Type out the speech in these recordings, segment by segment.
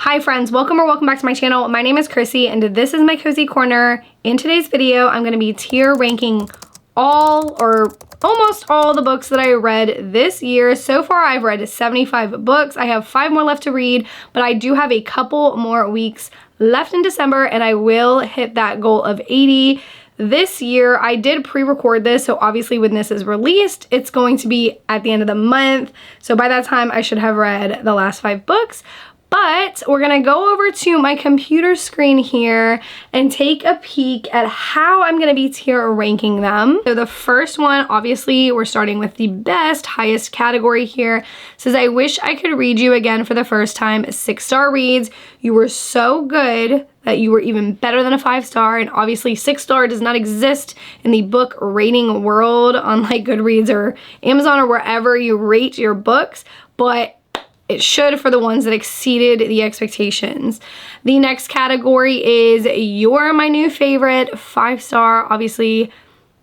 Hi friends, welcome back to my channel. My name is Chrissy and this is my cozy corner. In today's video, I'm gonna be tier ranking all or almost all the books that I read this year. So far, I've read 75 books. I have 5 more left to read, but I do have a couple more weeks left in December and I will hit that goal of 80 this year. I did pre-record this, so obviously when this is released, it's going to be at the end of the month. So by that time, I should have read the last 5 books. But we're gonna go over to my computer screen here and take a peek at how I'm gonna be tier ranking them. So the first one, obviously, we're starting with the best, highest category here. It says, I wish I could read you again for the first time. 6-star reads. You were so good that you were even better than a 5-star, and obviously 6-star does not exist in the book rating world, unlike Goodreads or Amazon or wherever you rate your books, but it should for the ones that exceeded the expectations. The next category is You're My New Favorite, 5-star. Obviously,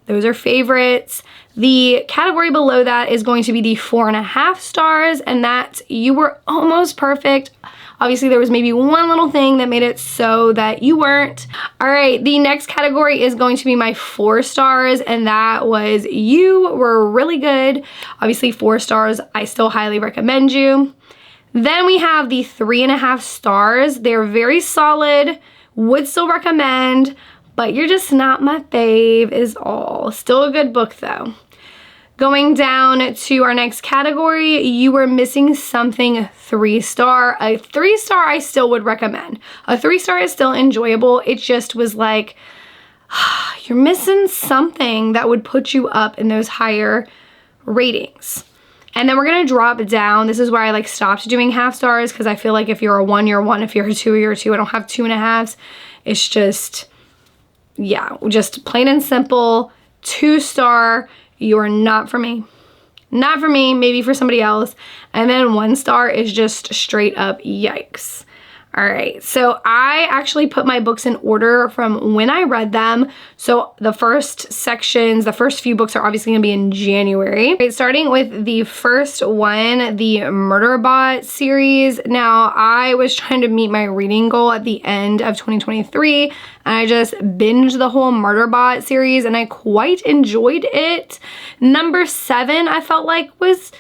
those are favorites. The category below that is going to be the 4.5 stars, and that's You Were Almost Perfect. Obviously, there was maybe one little thing that made it so that you weren't. All right, the next category is going to be my 4 stars, and that was You Were Really Good. Obviously, 4 stars, I still highly recommend you. Then we have the 3.5 stars. They're very solid, would still recommend, but you're just not my fave is all. Still a good book though. Going down to our next category, You Were Missing Something, 3-star. A 3-star I still would recommend. A 3-star is still enjoyable. It just was like, you're missing something that would put you up in those higher ratings. And then we're gonna drop down. This is where I stopped doing half stars because I feel like if you're a 1, you're a 1. If you're a 2, you're a 2. I don't have 2.5s. It's just, yeah, just plain and simple. 2-star, you're not for me. Not for me, maybe for somebody else. And then 1 star is just straight up yikes. All right, so I actually put my books in order from when I read them. So the first sections, the first few books are obviously gonna be in January. Okay, starting with the first one, the Murderbot series. Now, I was trying to meet my reading goal at the end of 2023, and I just binged the whole Murderbot series, and I quite enjoyed it. Number 7, I felt like was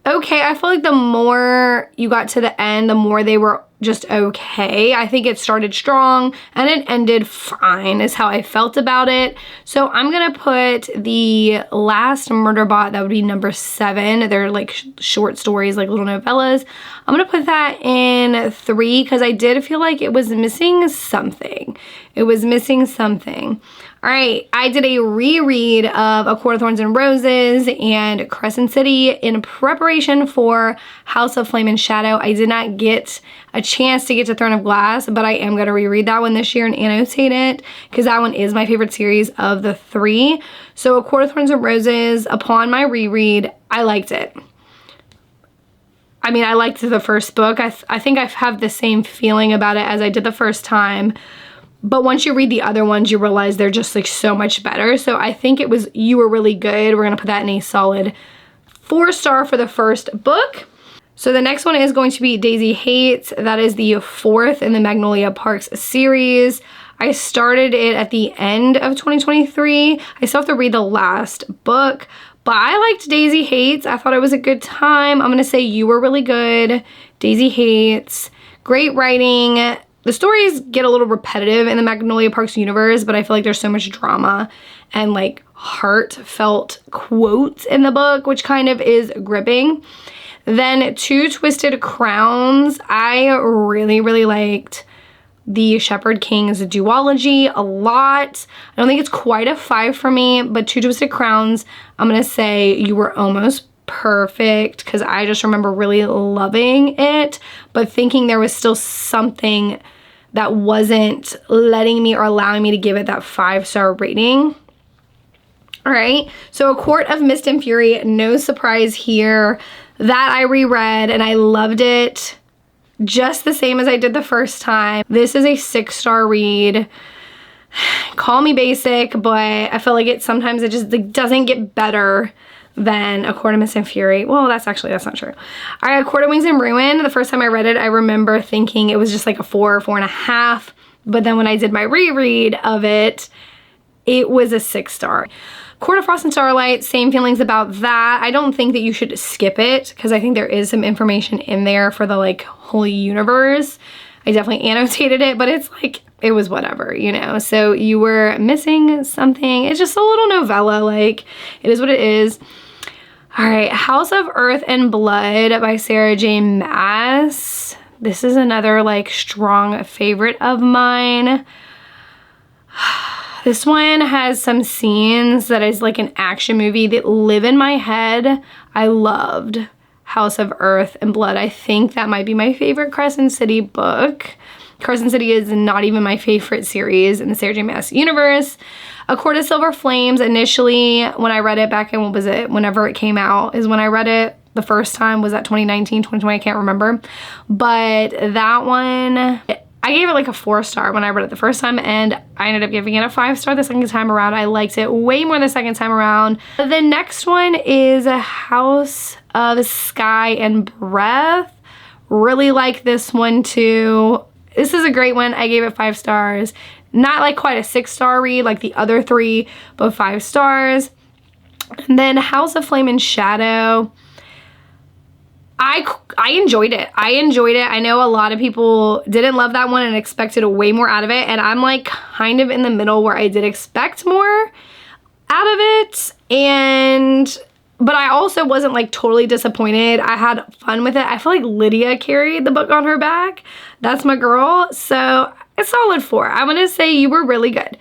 okay. I feel like the more you got to the end, the more they were just okay. I think it started strong and it ended fine is how I felt about it. So I'm gonna put the last Murderbot, that would be number 7. They're short stories, little novellas. I'm gonna put that in 3 because I did feel like it was missing something. It was missing something. All right, I did a reread of A Court of Thorns and Roses and Crescent City in preparation for House of Flame and Shadow. I did not get a chance to get to Throne of Glass, but I am gonna reread that one this year and annotate it because that one is my favorite series of the 3. So A Court of Thorns and Roses, upon my reread, I liked it. I mean, I liked the first book. I think I have the same feeling about it as I did the first time. But once you read the other ones, you realize they're just so much better. So I think it was You Were Really Good. We're gonna put that in a solid 4-star for the first book. So the next one is going to be Daisy Hates. That is the 4th in the Magnolia Parks series. I started it at the end of 2023. I still have to read the last book, but I liked Daisy Hates. I thought it was a good time. I'm gonna say You Were Really Good, Daisy Hates, great writing. The stories get a little repetitive in the Magnolia Parks universe, but I feel like there's so much drama and heartfelt quotes in the book, which kind of is gripping. Then 2 Twisted Crowns. I really, really liked the Shepherd King's duology a lot. I don't think it's quite a 5 for me, but 2 Twisted Crowns, I'm gonna say You Were Almost Perfect because I just remember really loving it, but thinking there was still something that wasn't letting me or allowing me to give it that 5-star rating. All right, so A Court of Mist and Fury, no surprise here. That I reread and I loved it just the same as I did the first time. This is a 6-star read. Call me basic, but I feel like sometimes it just doesn't get better than A Court of Mist and Fury. Well, that's not true. All right, A Court of Wings and Ruin. The first time I read it, I remember thinking it was just like a 4, 4.5. But then when I did my reread of it, it was a 6 star. Court of Frost and Starlight, same feelings about that. I don't think that you should skip it because I think there is some information in there for the like whole universe. I definitely annotated it, but it's like, it was whatever, you know? So you were missing something. It's just a little novella, like, it is what it is. All right, House of Earth and Blood by Sarah J. Maas. This is another like strong favorite of mine. This one has some scenes that is like an action movie that live in my head. I loved House of Earth and Blood. I think that might be my favorite Crescent City book. Crescent City is not even my favorite series in the Sarah J. Maas universe. A Court of Silver Flames, initially when I read it back in, what was it, whenever it came out is when I read it the first time. Was that 2019, 2020? I can't remember. But that one, I gave it like a 4 star when I read it the first time, and I ended up giving it a 5 star the second time around. I liked it way more the second time around. The next one is A House of Sky and Breath. Really like this one too. This is a great one. I gave it 5 stars. Not like quite a 6 star read like the other 3, but 5 stars. And then House of Flame and Shadow. I enjoyed it. I know a lot of people didn't love that one and expected way more out of it. And I'm like kind of in the middle where I did expect more out of it. But I also wasn't like totally disappointed. I had fun with it. I feel like Lydia carried the book on her back. That's my girl. So a solid 4. I'm gonna say you were really good.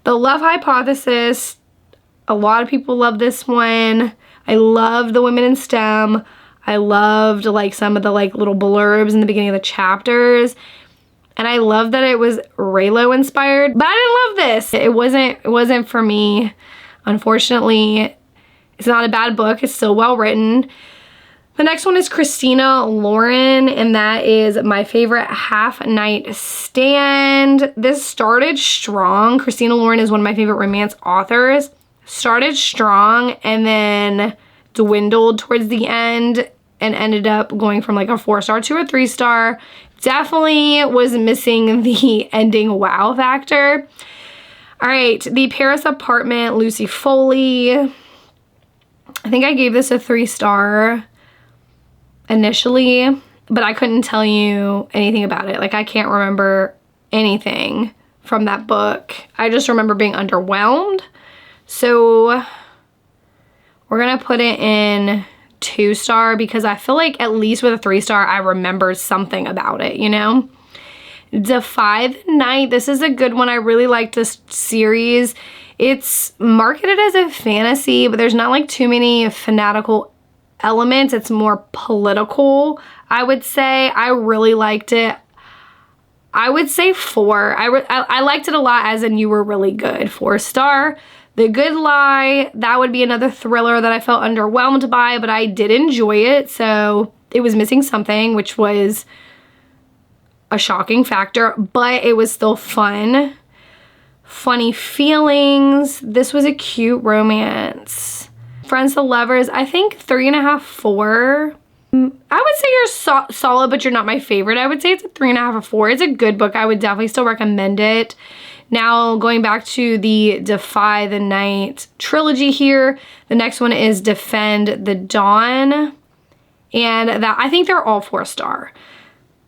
The Love Hypothesis. A lot of people love this one. I love the women in STEM. I loved like some of the like little blurbs in the beginning of the chapters. And I love that it was Raylo inspired, but I didn't love this. It wasn't for me. Unfortunately, it's not a bad book. It's still well written. The next one is Christina Lauren, and that is my favorite Half Night Stand. This started strong. Christina Lauren is one of my favorite romance authors. Started strong and then dwindled towards the end and ended up going from like a 4 star to a 3 star. Definitely was missing the ending wow factor. All right, The Paris Apartment, Lucy Foley. I think I gave this a 3 star initially, but I couldn't tell you anything about it. Like I can't remember anything from that book. I just remember being underwhelmed. So we're gonna put it in 2 star because I feel like at least with a 3 star, I remember something about it, you know? Defy the Night. This is a good one. I really like this series. It's marketed as a fantasy, but there's not like too many fanatical elements. It's more political, I would say. I really liked it. I would say 4. I liked it a lot, as in you were really good. 4 star. The Good Lie, that would be another thriller that I felt underwhelmed by, but I did enjoy it. So it was missing something, which was a shocking factor, but it was still fun. Funny Feelings. This was a cute romance. Friends to Lovers, I think 3.5, 4. I would say you're solid, but you're not my favorite. I would say it's a 3.5 or 4. It's a good book. I would definitely still recommend it. Now, going back to the Defy the Night trilogy here, the next one is Defend the Dawn. And that, I think they're all 4 star.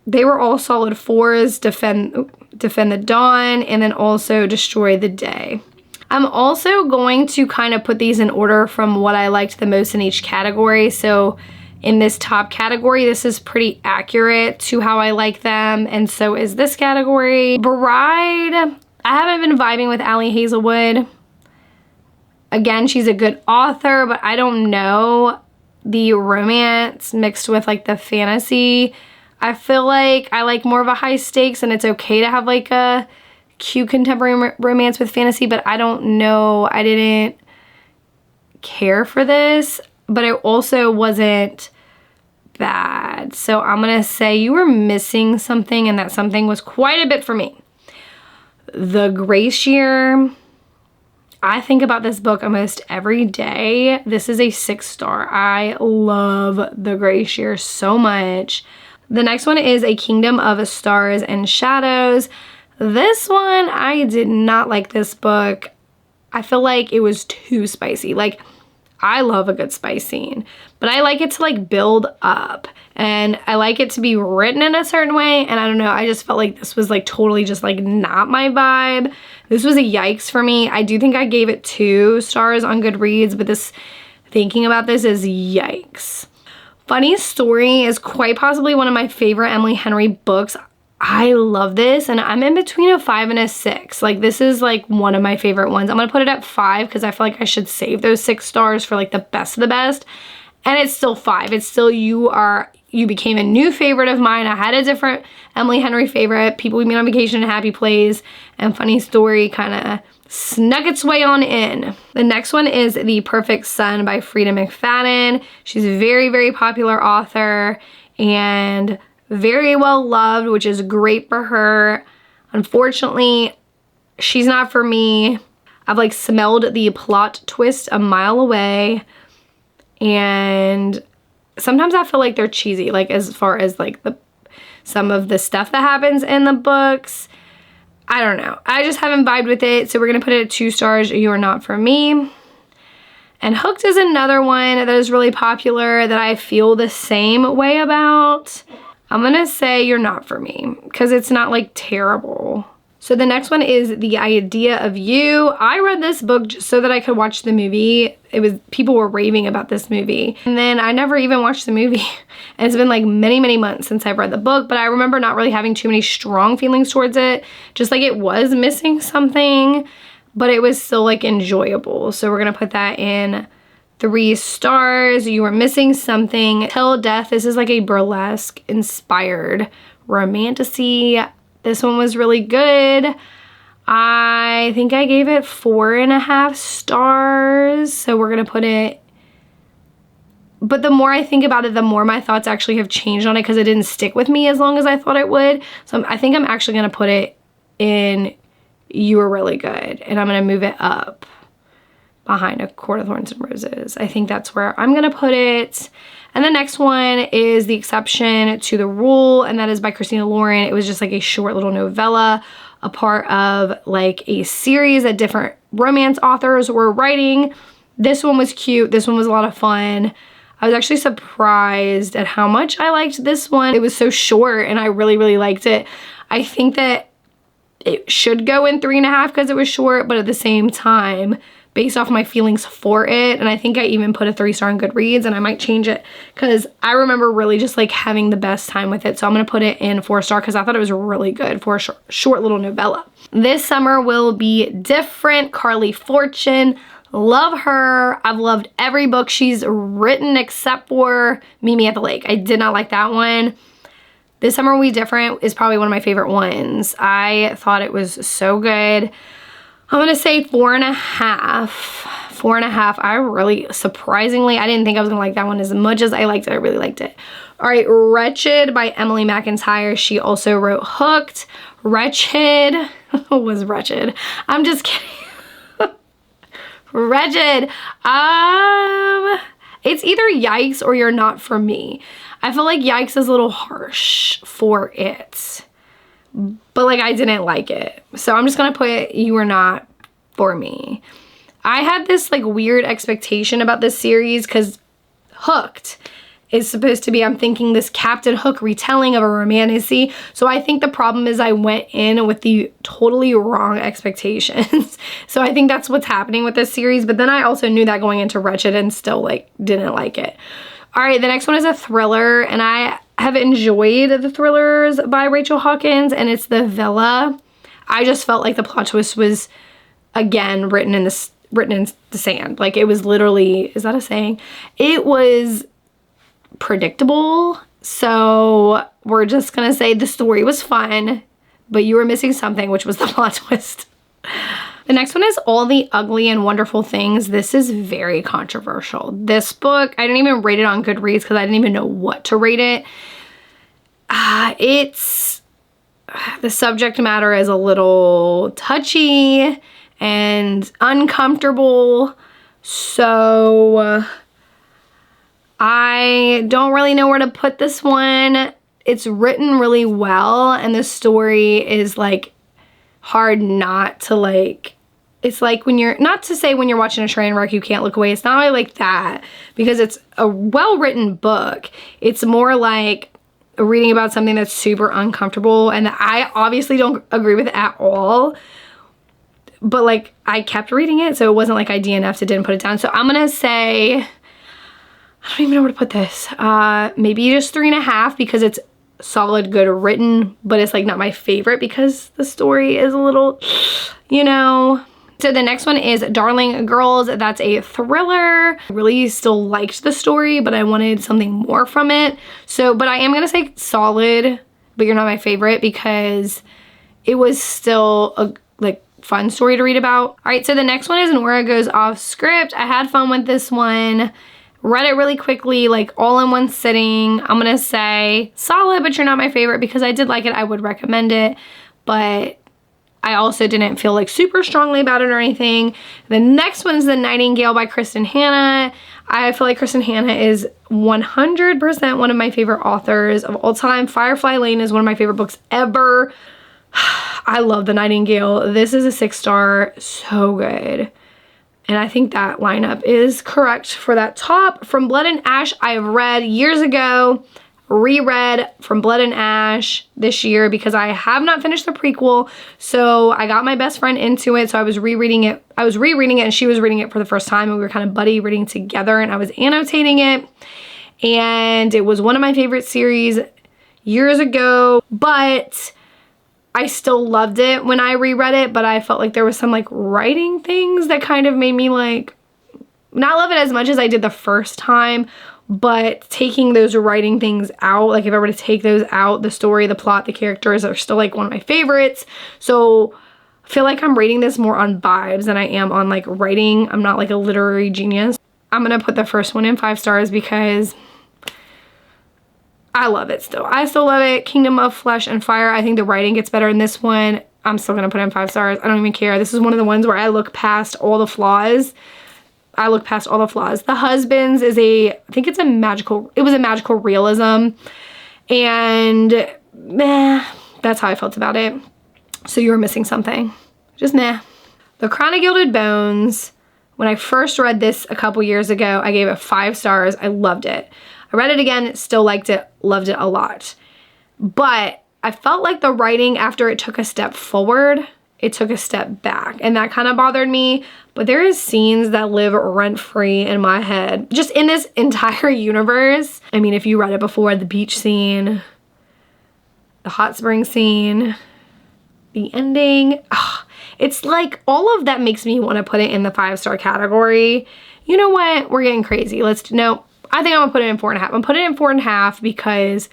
They were all solid 4s, Defend the Dawn, and then also Destroy the Day. I'm also going to kind of put these in order from what I liked the most in each category. So in this top category, this is pretty accurate to how I like them, and so is this category. Bride, I haven't been vibing with Allie Hazelwood. Again, she's a good author, but I don't know. The romance mixed with like the fantasy, I feel like I like more of a high stakes, and it's okay to have like a cute contemporary romance with fantasy, but I don't know. I didn't care for this, but it also wasn't bad. So I'm gonna say you were missing something, and that something was quite a bit for me. The Grace Year, I think about this book almost every day. This is a 6-star. I love The Gray Shear so much. The next one is A Kingdom of Stars and Shadows. This one, I did not like this book. I feel like it was too spicy. Like, I love a good spice scene, but I like it to like build up, and I like it to be written in a certain way, and I don't know, I just felt like this was like totally just like not my vibe. This was a yikes for me. I do think I gave it 2 stars on Goodreads, but this, thinking about this, is yikes. Funny Story is quite possibly one of my favorite Emily Henry books. I love this, and I'm in between a 5 and a 6. Like, this is like one of my favorite ones. I'm gonna put it at 5 because I feel like I should save those 6 stars for like the best of the best. And it's still 5. It's still, you became a new favorite of mine. I had a different Emily Henry favorite, People We Meet on Vacation and Happy Place, and Funny Story kind of snuck its way on in. The next one is The Perfect Son by Frida McFadden. She's a very, very popular author and very well loved, which is great for her. Unfortunately, she's not for me. I've like smelled the plot twist a mile away, and sometimes I feel like they're cheesy, like as far as like some of the stuff that happens in the books. I don't know. I just haven't vibed with it, so we're gonna put it at 2 stars. You Are Not For Me. And Hooked is another one that is really popular that I feel the same way about. I'm gonna say You're Not For Me because it's not like terrible. So the next one is The Idea of You. I read this book just so that I could watch the movie. People were raving about this movie, and then I never even watched the movie. And it's been like many, many months since I've read the book, but I remember not really having too many strong feelings towards it. Just like it was missing something, but it was still like enjoyable. So we're gonna put that in 3 stars. You Were Missing Something. Till Death. This is like a burlesque inspired romantasy. This one was really good. I think I gave it 4.5 stars. So we're gonna put it, but the more I think about it, the more my thoughts actually have changed on it because it didn't stick with me as long as I thought it would. So I think I'm actually gonna put it in You Were Really Good, and I'm gonna move it up behind A Court of Thorns and Roses. I think that's where I'm gonna put it. And the next one is The Exception to the Rule, and that is by Christina Lauren. It was just like a short little novella, a part of like a series that different romance authors were writing. This one was cute. This one was a lot of fun. I was actually surprised at how much I liked this one. It was so short and I really, really liked it. I think that it should go in 3.5 because it was short, but at the same time, based off my feelings for it, and I think I even put a 3-star on Goodreads, and I might change it because I remember really just like having the best time with it. So I'm gonna put it in 4-star because I thought it was really good for a short little novella. This Summer Will Be Different, Carly Fortune. Love her. I've loved every book she's written except for Mimi at the Lake. I did not like that one. This Summer Will Be Different is probably one of my favorite ones. I thought it was so good. I'm gonna say 4.5. 4.5. I really, surprisingly, I didn't think I was gonna like that one as much as I liked it. I really liked it. All right, Wretched by Emily McIntyre. She also wrote Hooked. Wretched was wretched. I'm just kidding. Wretched. It's either yikes or You're Not For Me. I feel like yikes is a little harsh for it, but like I didn't like it. So I'm just gonna put You Are Not For Me. I had this like weird expectation about this series because Hooked is supposed to be, I'm thinking, this Captain Hook retelling of a romantasy. So I think the problem is I went in with the totally wrong expectations. So I think that's what's happening with this series. But then I also knew that going into Wretched and still like didn't like it. All right, the next one is a thriller, and I have enjoyed the thrillers by Rachel Hawkins, and it's The Villa. I just felt like the plot twist was, again, written in the sand. Like it was literally, is that a saying? It was predictable. So we're just gonna say the story was fun, but you were missing something, which was the plot twist. The next one is All the Ugly and Wonderful Things. This is very controversial. This book, I didn't even rate it on Goodreads because I didn't even know what to rate it. The subject matter is a little touchy and uncomfortable. So I don't really know where to put this one. It's written really well, and the story is like hard not to like. It's like when you're, not to say when you're watching a train wreck you can't look away. It's not really like that, because it's a well-written book. It's more like reading about something that's super uncomfortable, and that I obviously don't agree with at all. But like, I kept reading it, so it wasn't like I DNF'd it, didn't put it down. So I'm gonna say, I don't even know where to put this. Maybe just 3.5, because it's solid, good written, but it's like not my favorite because the story is a little, you know. So the next one is Darling Girls. That's a thriller. I really still liked the story, but I wanted something more from it. So, but I am gonna say solid, but you're not my favorite, because it was still a like fun story to read about. All right, so the next one is Nora Goes Off Script. I had fun with this one. Read it really quickly, like all in one sitting. I'm gonna say solid, but you're not my favorite, because I did like it. I would recommend it, but I also didn't feel like super strongly about it or anything. The next one is The Nightingale by Kristen Hanna. I feel like Kristen Hanna is 100% one of my favorite authors of all time. Firefly Lane is one of my favorite books ever. I love The Nightingale. This is a 6-star, so good. And I think that lineup is correct for that top. From Blood and Ash, I have read years ago, reread From Blood and Ash this year, because I have not finished the prequel. So I got my best friend into it, so I was rereading it. And she was reading it for the first time, and we were kind of buddy reading together, and I was annotating it. And it was one of my favorite series years ago, but I still loved it when I reread it, but I felt like there was some like writing things that kind of made me like not love it as much as I did the first time. But taking those writing things out, like if I were to take those out, the story, the plot, the characters are still like one of my favorites. So I feel like I'm rating this more on vibes than I am on like writing. I'm not like a literary genius. I'm gonna put the first one in 5 stars because I love it still. I still love it. Kingdom of Flesh and Fire. I think the writing gets better in this one. I'm still gonna put in 5 stars. I don't even care. This is one of the ones where I look past all the flaws. The Husbands is it was a magical realism, and meh, that's how I felt about it. So you were missing something. Just meh. The Crown of Gilded Bones, when I first read this a couple years ago, I gave it 5 stars. I loved it. I read it again, still liked it, loved it a lot. But I felt like the writing, after it took a step forward, it took a step back, and that kind of bothered me. But there is scenes that live rent-free in my head, just in this entire universe. I mean, if you read it before, the beach scene, the hot spring scene, the ending, it's like all of that makes me want to put it in the 5-star category. You know what? We're getting crazy. I think I'm gonna put it in 4.5. I'm gonna put it in 4.5 because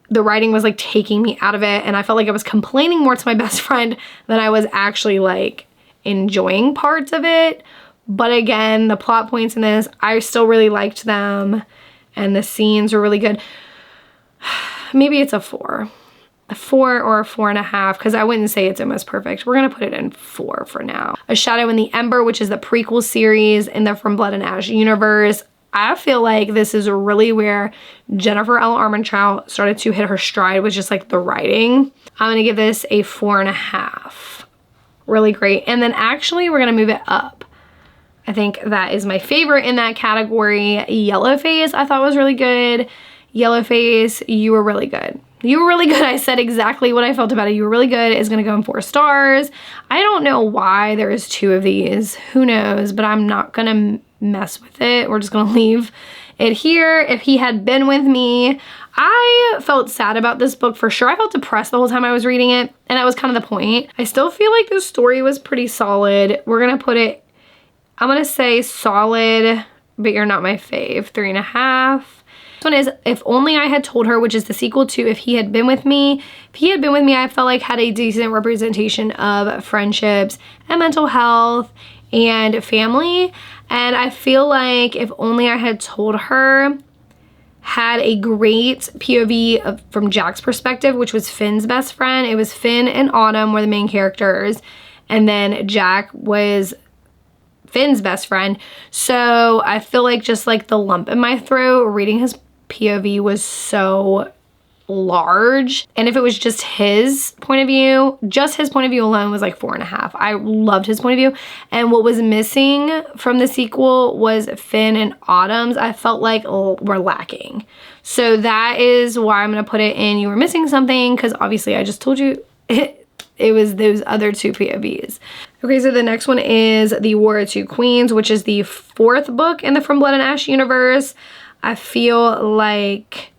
the writing was like taking me out of it, and I felt like I was complaining more to my best friend than I was actually like enjoying parts of it. But again, the plot points in this, I still really liked them, and the scenes were really good. Maybe it's a 4 or a 4.5, because I wouldn't say it's almost perfect. We're gonna put it in 4 for now. A Shadow in the Ember, which is the prequel series in the From Blood and Ash universe. I feel like this is really where Jennifer L. Armentrout started to hit her stride with just like the writing. I'm gonna give this a 4.5. Really great. And then actually we're gonna move it up. I think that is my favorite in that category. Yellowface I thought was really good. Yellowface, you were really good. You were really good. I said exactly what I felt about it. You were really good. It's gonna go in 4 stars. I don't know why there is 2 of these. Who knows? But I'm not gonna mess with it. We're just gonna leave it here. If He Had Been With Me, I felt sad about this book for sure. I felt depressed the whole time I was reading it, and that was kind of the point. I still feel like the story was pretty solid. We're gonna put it, I'm gonna say solid, but you're not my fave. 3.5. This one is If Only I Had Told Her, which is the sequel to If He Had Been With Me. If He Had Been With Me, I felt like had a decent representation of friendships and mental health and family. And I feel like If Only I Had Told Her had a great POV from Jack's perspective, which was Finn's best friend. It was Finn and Autumn were the main characters. And then Jack was Finn's best friend. So I feel like just like the lump in my throat reading his POV was so large. And if it was just his point of view, just his point of view alone was like 4.5. I loved his point of view. And what was missing from the sequel was Finn and Autumn's, I felt like were lacking. So that is why I'm going to put it in You Were Missing Something, because obviously I just told you it was those other two POVs. Okay, so the next one is The War of Two Queens, which is the 4th book in the From Blood and Ash universe. I feel like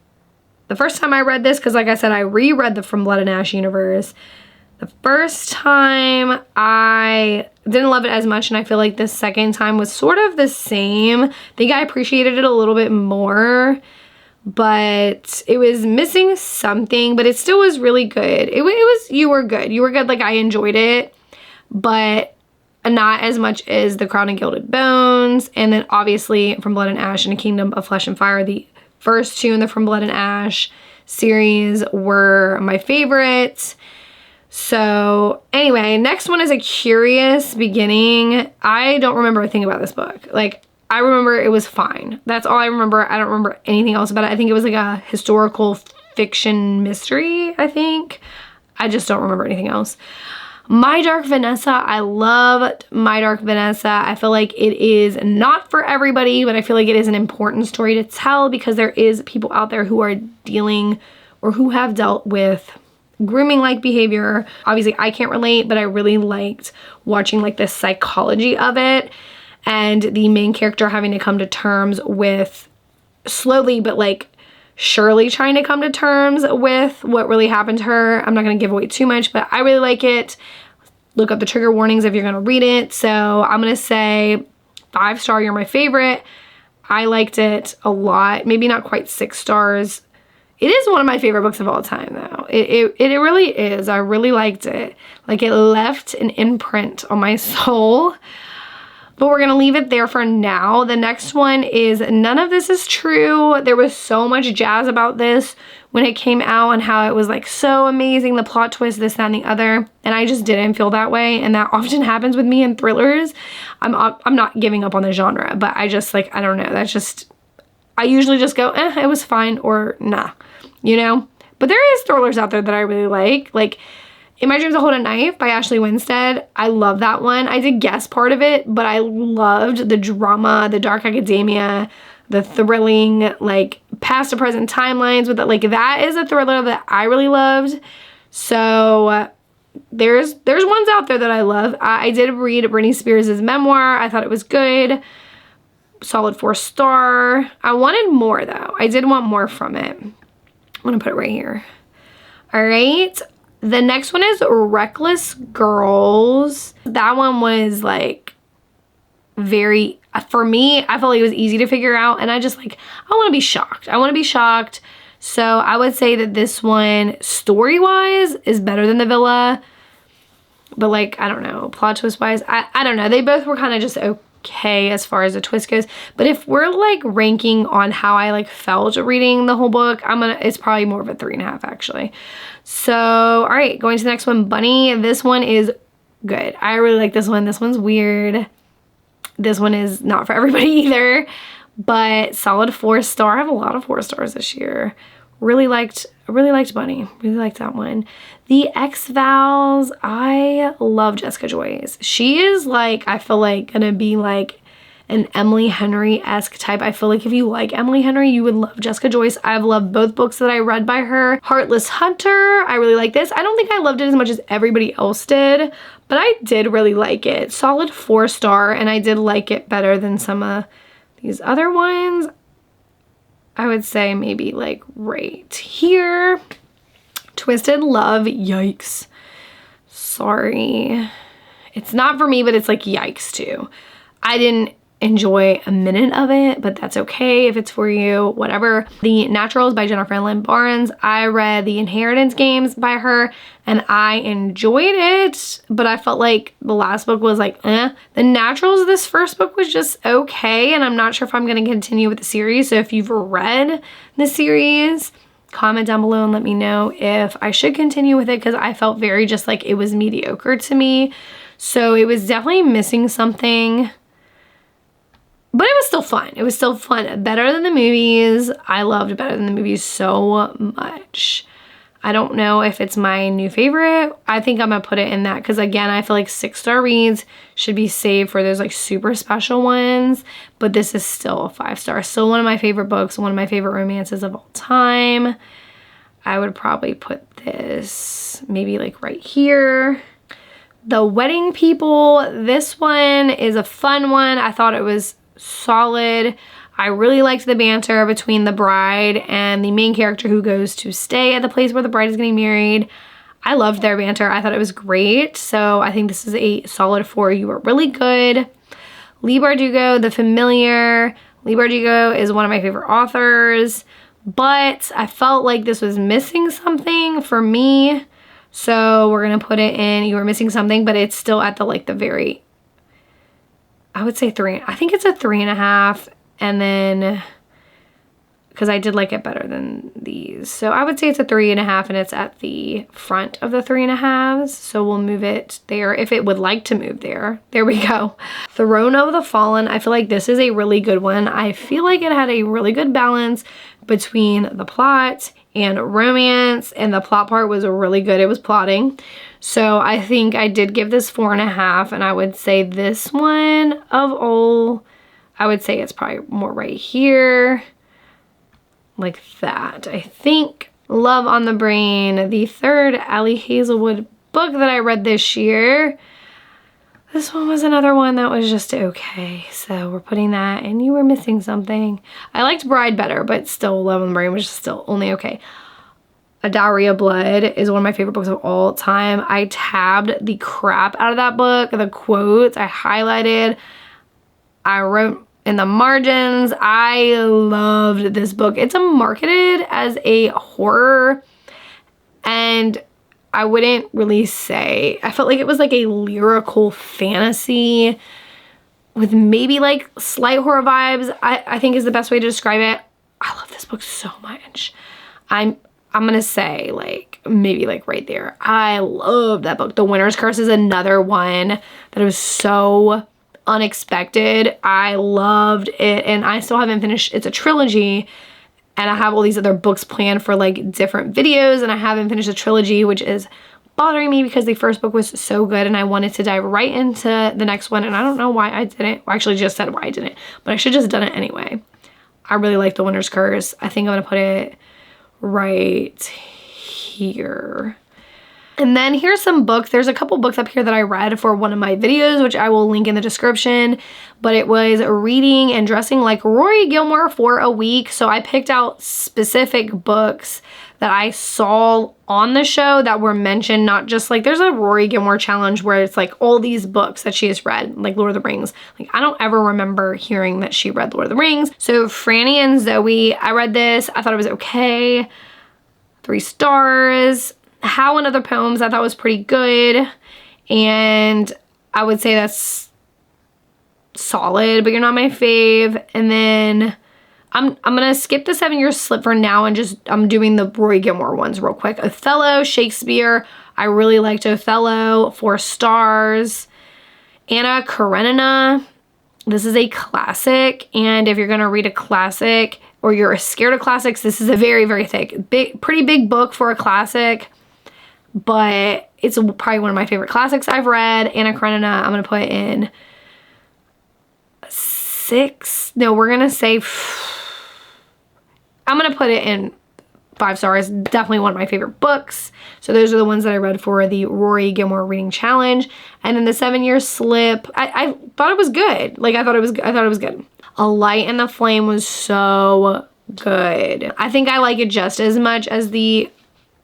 the first time I read this, because like I said, I reread the From Blood and Ash universe. The first time I didn't love it as much, and I feel like the second time was sort of the same. I think I appreciated it a little bit more, but it was missing something, but it still was really good. You were good. You were good. Like, I enjoyed it, but not as much as The Crown and Gilded Bones. And then obviously From Blood and Ash and A Kingdom of Flesh and Fire, the first two in the From Blood and Ash series, were my favorites. So anyway, next one is A Curious Beginning. I don't remember a thing about this book. Like, I remember it was fine. That's all I remember. I don't remember anything else about it. I think it was like a historical fiction mystery, I think. I just don't remember anything else. My Dark Vanessa, I loved My Dark Vanessa. I feel like it is not for everybody, but I feel like it is an important story to tell, because there is people out there who are dealing or who have dealt with grooming-like behavior. Obviously, I can't relate, but I really liked watching like the psychology of it and the main character having to come to terms with, slowly but like surely trying to come to terms with what really happened to her. I'm not going to give away too much, but I really like it. Look up the trigger warnings if you're going to read it. So I'm going to say 5-star, you're my favorite. I liked it a lot. Maybe not quite 6 stars. It is one of my favorite books of all time, though. It really is. I really liked it. Like, it left an imprint on my soul. But we're going to leave it there for now. The next one is None of This Is True. There was so much jazz about this when it came out and how it was like so amazing, the plot twist, this, that, and the other. And I just didn't feel that way. And that often happens with me in thrillers. I'm not giving up on the genre, but I just like, I don't know. That's just, I usually just go, it was fine, or nah, you know? But there is thrillers out there that I really like In My Dreams I Hold a Knife by Ashley Winstead. I love that one. I did guess part of it, but I loved the drama, the dark academia, the thrilling, like, past to present timelines with it. Like, that is a thriller that I really loved. So there's ones out there that I love. I did read Britney Spears' memoir. I thought it was good. Solid 4-star. I wanted more, though. I did want more from it. I'm gonna put it right here. All right. The next one is Reckless Girls. That one was like very, for me, I felt like it was easy to figure out, and I just like, I want to be shocked. I want to be shocked. So I would say that this one, story-wise, is better than The Villa. But like, I don't know, plot twist-wise, I don't know. They both were kind of just okay as far as the twist goes. But if we're like ranking on how I like felt reading the whole book, it's probably more of a 3.5 actually. So, all right, going to the next one, Bunny. This one is good. I really like this one. This one's weird. This one is not for everybody either, but solid 4-star. I have a lot of 4 stars this year. Really liked Bunny. Really liked that one. The X-Files. I love Jessica Joyce. She is like, I feel like gonna be like an Emily Henry-esque type. I feel like if you like Emily Henry, you would love Jessica Joyce. I've loved both books that I read by her. Heartless Hunter, I really like this. I don't think I loved it as much as everybody else did, but I did really like it. Solid 4-star, and I did like it better than some of these other ones. I would say maybe like right here. Twisted Love, yikes. Sorry. It's not for me, but it's like yikes too. I didn't enjoy a minute of it, but that's okay if it's for you, whatever. The Naturals by Jennifer Lynn Barnes. I read The Inheritance Games by her and I enjoyed it, but I felt like the last book was like, eh. The Naturals, this first book was just okay, and I'm not sure if I'm going to continue with the series. So if you've read the series, Comment down below and let me know if I should continue with it, because I felt very just like it was mediocre to me. So it was definitely missing something. But it was still fun. It was still fun. Better than the movies. I loved Better Than the Movies so much. I don't know if it's my new favorite. I think I'm going to put it in that because, again, I feel like 6-star reads should be saved for those like super special ones. But this is still a 5-star. Still one of my favorite books. One of my favorite romances of all time. I would probably put this maybe like right here. The Wedding People. This one is a fun one. I thought it was solid. I really liked the banter between the bride and the main character who goes to stay at the place where the bride is getting married. I loved their banter. I thought it was great. So I think this is a solid 4. You were really good. Leigh Bardugo, The Familiar. Leigh Bardugo is one of my favorite authors, but I felt like this was missing something for me. So we're going to put it in You Were Missing Something, but it's still at the like the very, I would say 3. I think it's a 3.5. And then, because I did like it better than these. So I would say it's a 3.5 and it's at the front of the 3.5s. So we'll move it there if it would like to move there. There we go. Throne of the Fallen. I feel like this is a really good one. I feel like it had a really good balance between the plot and romance, and the plot part was really good. It was plotting. So I think I did give this 4.5, and I would say this one of all, I would say it's probably more right here, like that. I think Love on the Brain, the 3rd Ali Hazelwood book that I read this year. This one was another one that was just okay. So we're putting that, and You Were Missing Something. I liked Bride better, but still Love on the Brain was still only okay. A Dowry of Blood is one of my favorite books of all time. I tabbed the crap out of that book. The quotes I highlighted. I wrote in the margins. I loved this book. It's marketed as a horror, and I wouldn't really say, I felt like it was like a lyrical fantasy with maybe like slight horror vibes, I think is the best way to describe it. I love this book so much. I'm gonna say like maybe like right there. I love that book. The Winter's Curse is another one that was so unexpected. I loved it, and I still haven't finished. It's a trilogy, and I have all these other books planned for like different videos, and I haven't finished the trilogy, which is bothering me because the first book was so good and I wanted to dive right into the next one, and I don't know why I didn't. Well, I actually just said why I didn't, but I should have just done it anyway. I really like The Winter's Curse. I think I'm gonna put it right here. And then here's some books. There's a couple books up here that I read for one of my videos, which I will link in the description. But it was Reading and Dressing Like Rory Gilmore for a Week. So I picked out specific books that I saw on the show that were mentioned, not just like there's a Rory Gilmore challenge where it's like all these books that she has read, like Lord of the Rings. Like I don't ever remember hearing that she read Lord of the Rings. So Franny and Zoe, I read this. I thought it was okay. 3 stars. How and Other Poems I thought was pretty good, and I would say that's solid, but you're not my fave. And then I'm gonna skip the 7 Year Slip for now and just I'm doing the Rory Gilmore ones real quick. Othello, Shakespeare, I really liked Othello, 4 stars. Anna Karenina, this is a classic, and if you're gonna read a classic or you're scared of classics, this is a very, very thick, pretty big book for a classic. But it's probably one of my favorite classics I've read. Anna Karenina, I'm going to put in 6. No, we're going to say, I'm going to put it in 5 stars. Definitely one of my favorite books. So those are the ones that I read for the Rory Gilmore Reading Challenge. And then the 7 Year Slip, I thought it was good. Like I thought it was good. A Light and the Flame was so good. I think I like it just as much as the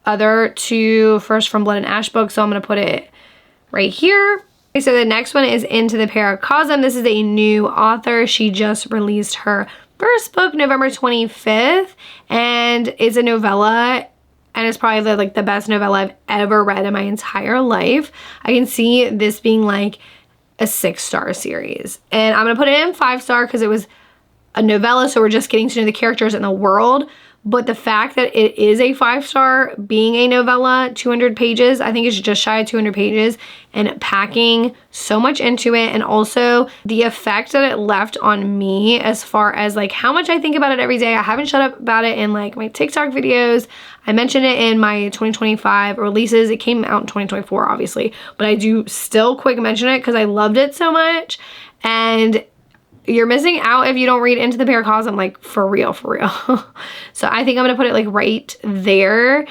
other 2 First from Blood and Ash books, so I'm going to put it right here. Okay, so the next one is Into the Paracosm. This is a new author. She just released her first book November 25th, and it's a novella, and it's probably the best novella I've ever read in my entire life. I can see this being like a 6-star series, and I'm going to put it in 5-star because it was a novella, so we're just getting to know the characters and the world. But the fact that it is a 5-star, being a novella, 200 pages, I think it's just shy of 200 pages, and packing so much into it, and also the effect that it left on me as far as like how much I think about it every day. I haven't shut up about it in like my TikTok videos. I mentioned it in my 2025 releases. It came out in 2024, obviously, but I do still quick mention it because I loved it so much. And you're missing out if you don't read Into the Paracosm, like for real, for real. So I think I'm gonna put it like right there.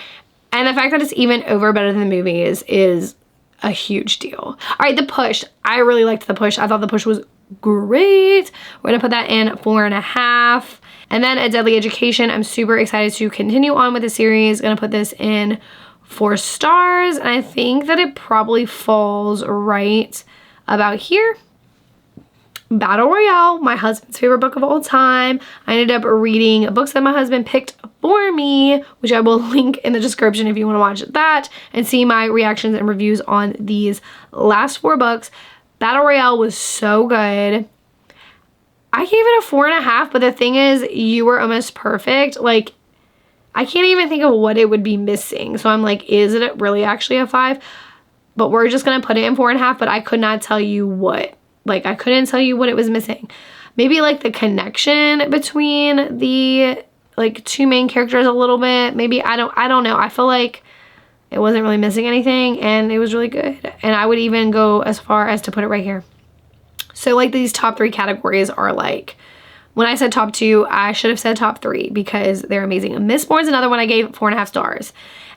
And the fact that it's even over better than the movie is a huge deal. All right, The Push. I really liked The Push. I thought The Push was great. We're gonna put that in 4.5. And then A Deadly Education. I'm super excited to continue on with the series. Gonna put this in 4 stars. And I think that it probably falls right about here. Battle Royale, my husband's favorite book of all time. I ended up reading books that my husband picked for me, which I will link in the description if you want to watch that and see my reactions and reviews on these last 4 books. Battle Royale was so good. I gave it a 4.5, but the thing is, You Were Almost Perfect. Like, I can't even think of what it would be missing. So I'm like, is it really actually a 5? But we're just going to put it in 4.5, but I could not tell you what. Like, I couldn't tell you what it was missing. Maybe like the connection between the like 2 main characters a little bit. Maybe, I don't know. I feel like it wasn't really missing anything and it was really good. And I would even go as far as to put it right here. So like these top 3 categories are like, when I said top 2, I should have said top 3 because they're amazing. Mistborn's another one I gave 4.5 stars.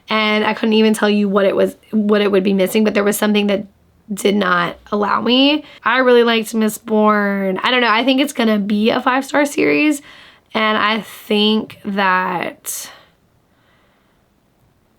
And I couldn't even tell you what it would be missing, but there was something that did not allow me. I really liked Mistborn. I don't know. I think it's gonna be a 5-star series, and I think that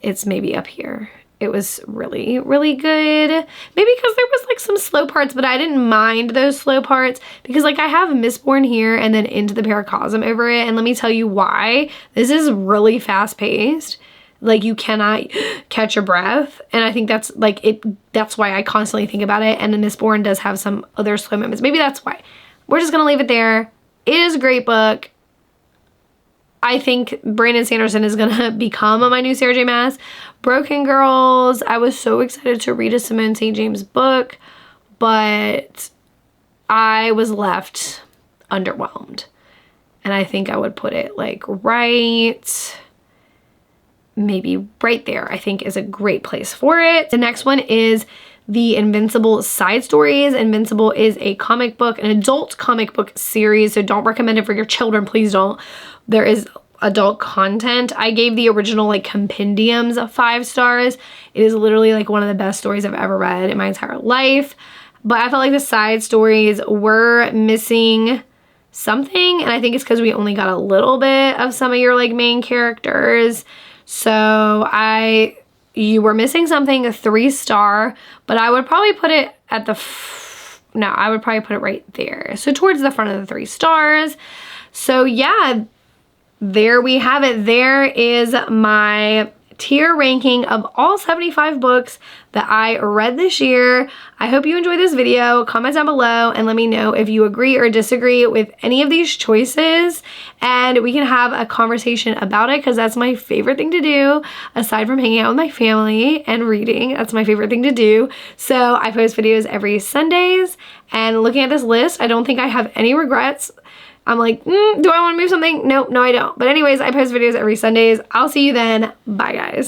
it's maybe up here. It was really, really good. Maybe because there was like some slow parts, but I didn't mind those slow parts because like I have Mistborn here and then Into the Paracosm over it, and let me tell you why. This is really fast paced. Like, you cannot catch your breath. And I think that's like that's why I constantly think about it. And then Mistborn does have some other slow moments. Maybe that's why. We're just gonna leave it there. It is a great book. I think Brandon Sanderson is gonna become my new Sarah J. Maas. Broken Girls. I was so excited to read a Simone St. James book, but I was left underwhelmed. And I think I would put it like maybe right there, I think is a great place for it. The next one is the Invincible side stories. Invincible is a comic book, an adult comic book series, so don't recommend it for your children, please don't. There is adult content. I gave the original like compendiums 5 stars. It is literally like one of the best stories I've ever read in my entire life. But I felt like the side stories were missing something, and I think it's because we only got a little bit of some of your like main characters. So you were missing something, a 3-star, but I would probably put it at I would probably put it right there. So towards the front of the 3 stars. So yeah, there we have it. There is my tier ranking of all 75 books that I read this year. I hope you enjoyed this video. Comment down below and let me know if you agree or disagree with any of these choices, and we can have a conversation about it because that's my favorite thing to do aside from hanging out with my family and reading. That's my favorite thing to do. So I post videos every Sundays, and looking at this list, I don't think I have any regrets. I'm like, do I want to move something? Nope, no I don't. But anyways, I post videos every Sundays. I'll see you then. Bye guys.